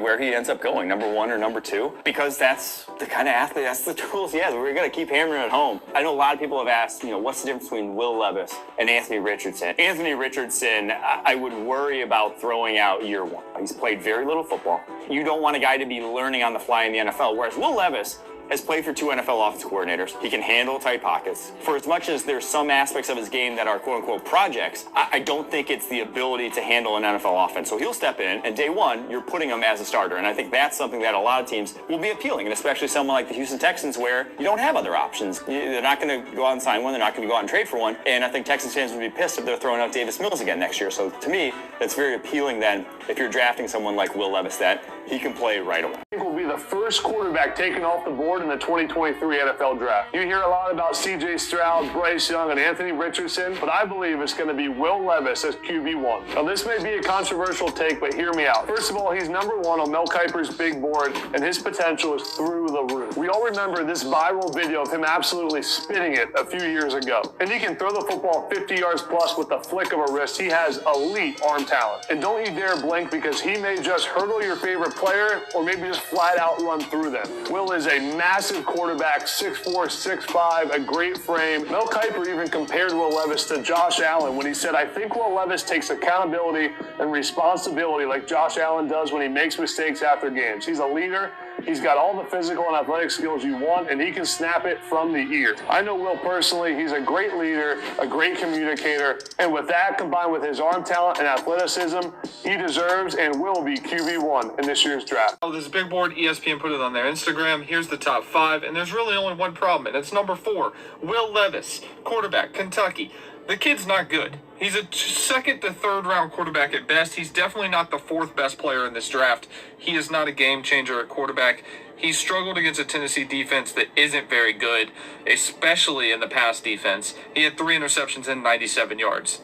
where he ends up going, number 1 or number 2, because that's the kind of athlete, that's the tools he has. We're going to keep hammering it home. I know a lot of people have asked, what's the difference between Will Levis and Anthony Richardson? Anthony Richardson, I would worry about throwing out year 1. He's played very little football. You don't want a guy to be learning on the fly in the NFL, whereas Will Levis has played for 2 NFL offensive coordinators. He can handle tight pockets. For as much as there's some aspects of his game that are quote-unquote projects, I don't think it's the ability to handle an NFL offense. So he'll step in, and day 1, you're putting him as a starter. And I think that's something that a lot of teams will be appealing, and especially someone like the Houston Texans where you don't have other options. They're not going to go out and sign one. They're not going to go out and trade for one. And I think Texans fans would be pissed if they're throwing out Davis Mills again next year. So to me, that's very appealing then if you're drafting someone like Will Levis that he can play right away. Will be the first quarterback taken off the board in the 2023 NFL Draft. You hear a lot about C.J. Stroud, Bryce Young, and Anthony Richardson, but I believe it's going to be Will Levis as QB1. Now, this may be a controversial take, but hear me out. First of all, he's number 1 on Mel Kiper's big board, and his potential is through the roof. We all remember this viral video of him absolutely spinning it a few years ago. And he can throw the football 50 yards plus with the flick of a wrist. He has elite arm talent. And don't you dare blink, because he may just hurdle your favorite player or maybe just flat out run through them. Will is a massive quarterback, 6'4", 6'5", a great frame. Mel Kiper even compared Will Levis to Josh Allen when he said, I think Will Levis takes accountability and responsibility like Josh Allen does when he makes mistakes after games. He's a leader. He's got all the physical and athletic skills you want, and he can snap it from the ear. I know Will personally. He's a great leader, a great communicator, and with that, combined with his arm talent and athleticism, he deserves and will be QB1 in this year's draft. Oh, this big board, ESPN put it on their Instagram. Here's the top 5, and there's really only one problem, and it's number 4, Will Levis, quarterback, Kentucky. The kid's not good. He's a 2nd to 3rd round quarterback at best. He's definitely not the 4th best player in this draft. He is not a game changer at quarterback. He's struggled against a Tennessee defense that isn't very good, especially in the pass defense. He had 3 interceptions and 97 yards.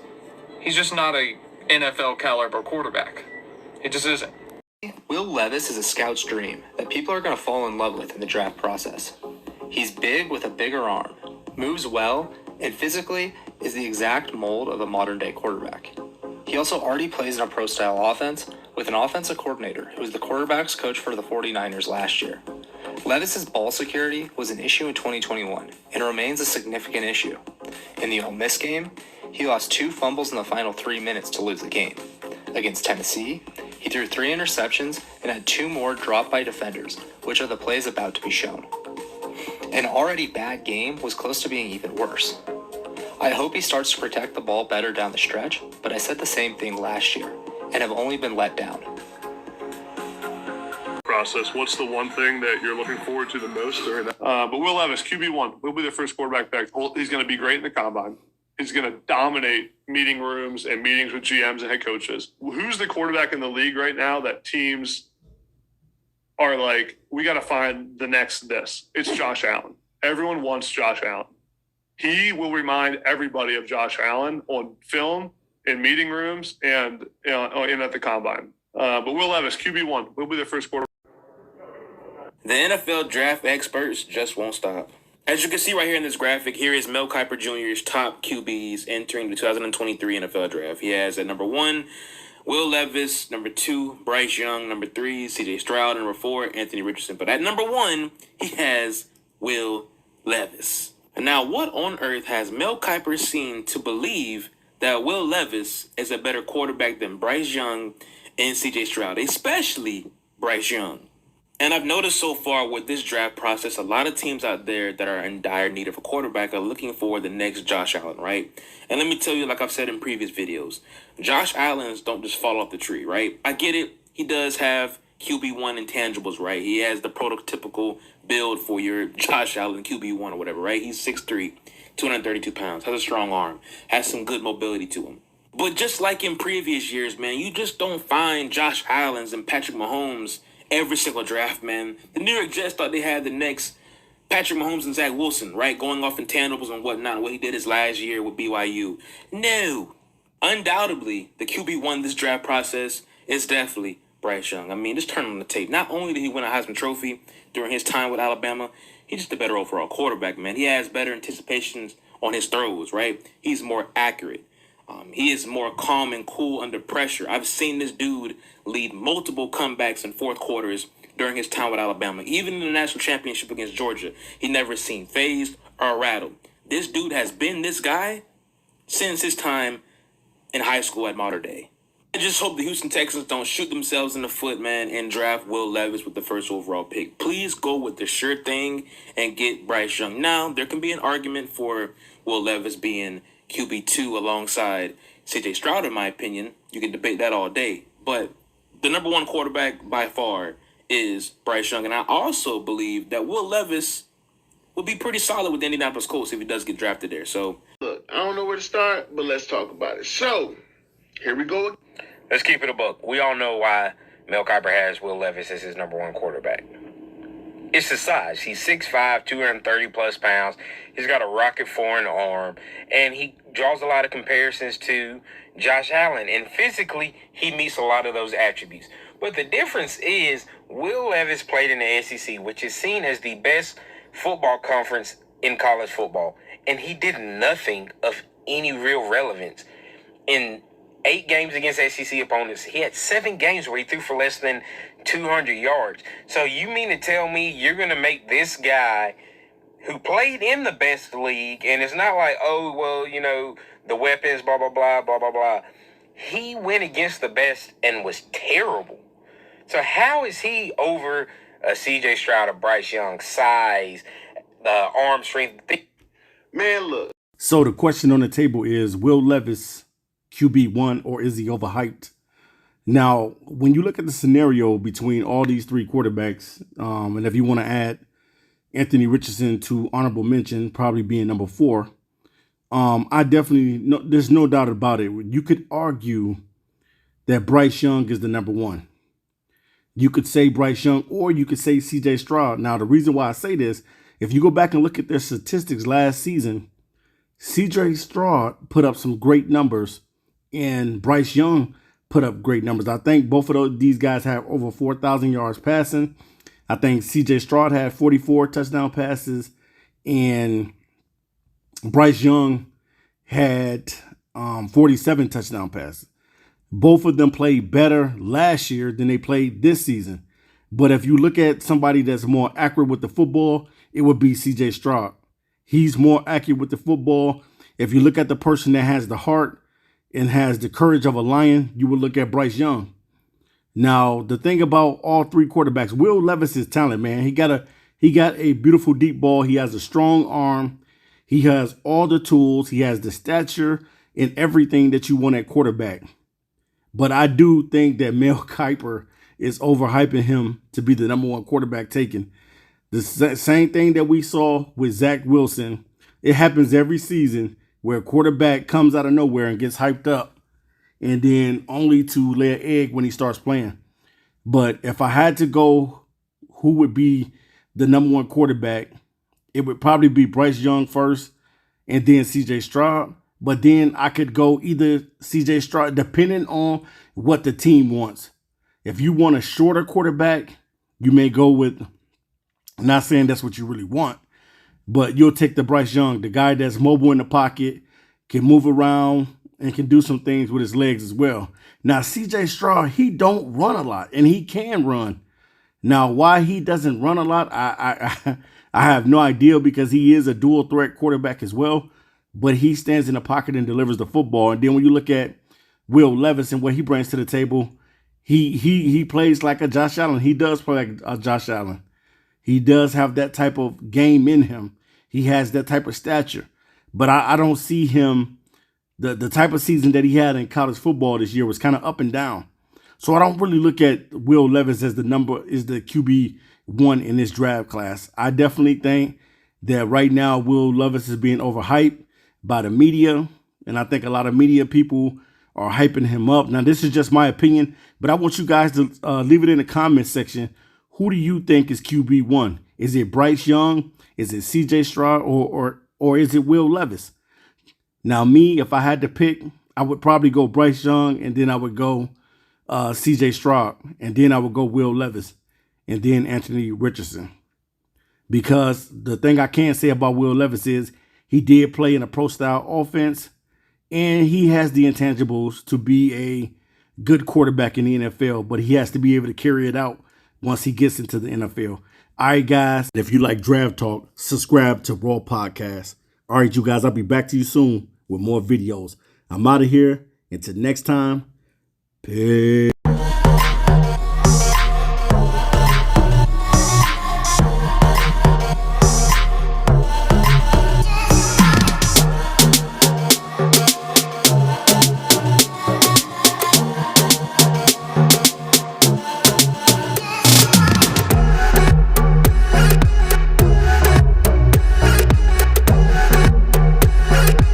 He's just not a NFL caliber quarterback. He just isn't. Will Levis is a scout's dream that people are going to fall in love with in the draft process. He's big with a bigger arm, moves well, and physically is the exact mold of a modern-day quarterback. He also already plays in a pro-style offense with an offensive coordinator who was the quarterback's coach for the 49ers last year. Levis's ball security was an issue in 2021 and remains a significant issue. In the Ole Miss game, he lost 2 fumbles in the final 3 minutes to lose the game. Against Tennessee, he threw 3 interceptions and had 2 more dropped by defenders, which are the plays about to be shown. An already bad game was close to being even worse. I hope he starts to protect the ball better down the stretch, but I said the same thing last year and have only been let down. Process. What's the one thing that you're looking forward to the most during that? But Will Levis, QB1, will be the first quarterback back. He's going to be great in the combine. He's going to dominate meeting rooms and meetings with GMs and head coaches. Who's the quarterback in the league right now that teams are like, we got to find the next this? It's Josh Allen. Everyone wants Josh Allen. He will remind everybody of Josh Allen on film, in meeting rooms, and at the combine. But Will Levis, QB1, will be the first quarterback. The NFL draft experts just won't stop. As you can see right here in this graphic, here is Mel Kiper Jr.'s top QBs entering the 2023 NFL draft. He has at number 1, Will Levis, number 2, Bryce Young, number 3, C.J. Stroud, number 4, Anthony Richardson. But at number 1, he has Will Levis. And now, what on earth has Mel Kiper seen to believe that Will Levis is a better quarterback than Bryce Young and C.J. Stroud, especially Bryce Young? And I've noticed so far with this draft process, a lot of teams out there that are in dire need of a quarterback are looking for the next Josh Allen, right? And let me tell you, like I've said in previous videos, Josh Allens don't just fall off the tree, right? I get it. He does have QB1 intangibles, right? He has the prototypical build for your Josh Allen QB1 or whatever, right? He's 6'3", 232 pounds, has a strong arm, has some good mobility to him. But just like in previous years, man, you just don't find Josh Allens and Patrick Mahomes every single draft, man. The New York Jets thought they had the next Patrick Mahomes and Zach Wilson, right? Going off intangibles and whatnot, what he did his last year with BYU. No. Undoubtedly, the QB1 this draft process is definitely Bryce Young. I mean, just turn on the tape. Not only did he win a Heisman Trophy during his time with Alabama, he's just a better overall quarterback, man. He has better anticipations on his throws, right? He's more accurate. He is more calm and cool under pressure. I've seen this dude lead multiple comebacks in fourth quarters during his time with Alabama. Even in the national championship against Georgia, he never seemed phased or rattled. This dude has been this guy since his time in high school at Mater Dei. I just hope the Houston Texans don't shoot themselves in the foot, man, and draft Will Levis with the first overall pick. Please go with the sure thing and get Bryce Young. Now, there can be an argument for Will Levis being QB2 alongside CJ Stroud, in my opinion. You can debate that all day. But the number one quarterback by far is Bryce Young. And I also believe that Will Levis will be pretty solid with the Indianapolis Colts if he does get drafted there. So, look, I don't know where to start, but let's talk about it. So, here we go. Let's keep it a buck. We all know why Mel Kiper has Will Levis as his number one quarterback. It's his size. He's 6'5", 230 plus pounds. He's got a rocket foreign arm, and he draws a lot of comparisons to Josh Allen. And physically, he meets a lot of those attributes. But the difference is Will Levis played in the SEC, which is seen as the best football conference in college football. And he did nothing of any real relevance. In 8 games against SEC opponents, he had 7 games where he threw for less than 200 yards. So you mean to tell me you're going to make this guy who played in the best league, and it's not like, oh, well, you know, the weapons, blah, blah, blah, blah, blah, blah. He went against the best and was terrible. So how is he over CJ Stroud or Bryce Young? Size, arm strength. Man, look. So the question on the table is, Will Levis QB1 or is he overhyped? Now, when you look at the scenario between all these 3 quarterbacks, and if you want to add Anthony Richardson to honorable mention, probably being number 4, I definitely, there's no doubt about it. You could argue that Bryce Young is the number 1. You could say Bryce Young, or you could say CJ Stroud. Now, the reason why I say this, if you go back and look at their statistics last season, CJ Stroud put up some great numbers and Bryce Young put up great numbers. I think both of these guys have over 4,000 yards passing. I think CJ Stroud had 44 touchdown passes and Bryce Young had 47 touchdown passes. Both of them played better last year than they played this season. But if you look at somebody that's more accurate with the football, it would be CJ Stroud. He's more accurate with the football. If you look at the person that has the heart and has the courage of a lion, you would look at Bryce Young. Now, the thing about all 3 quarterbacks, Will Levis is talent, man. He got a beautiful deep ball. He has a strong arm. He has all the tools. He has the stature and everything that you want at quarterback. But I do think that Mel Kiper is overhyping him to be the number 1 quarterback taken. The same thing that we saw with Zach Wilson. It happens every season where a quarterback comes out of nowhere and gets hyped up and then only to lay an egg when he starts playing. But if I had to go who would be the number 1 quarterback, it would probably be Bryce Young first and then CJ Stroud. But then I could go either CJ Stroud, depending on what the team wants. If you want a shorter quarterback, you may go with, I'm not saying that's what you really want, but you'll take the Bryce Young, the guy that's mobile in the pocket, can move around, and can do some things with his legs as well. Now, CJ Stroud, he don't run a lot, and he can run. Now, why he doesn't run a lot, I have no idea, because he is a dual threat quarterback as well. But he stands in the pocket and delivers the football. And then when you look at Will Levis and what he brings to the table, he plays like a Josh Allen. He does play like a Josh Allen. He does have that type of game in him. He has that type of stature. But I don't see him, the type of season that he had in college football this year was kind of up and down. So I don't really look at Will Levis as the QB1 in this draft class. I definitely think that right now Will Levis is being overhyped by the media, and I think a lot of media people are hyping him up. Now, this is just my opinion, but I want you guys to leave it in the comment section. Who do you think is QB1? Is it Bryce Young? Is it CJ Stroud? Or is it Will Levis? Now, me, if I had to pick, I would probably go Bryce Young, and then I would go CJ Stroud, and then I would go Will Levis, and then Anthony Richardson. Because the thing I can say about Will Levis is he did play in a pro-style offense, and he has the intangibles to be a good quarterback in the NFL, but he has to be able to carry it out once he gets into the NFL. All right, guys, if you like draft talk, subscribe to Raw Podcast. All right, you guys, I'll be back to you soon with more videos. I'm out of here. Until next time, peace.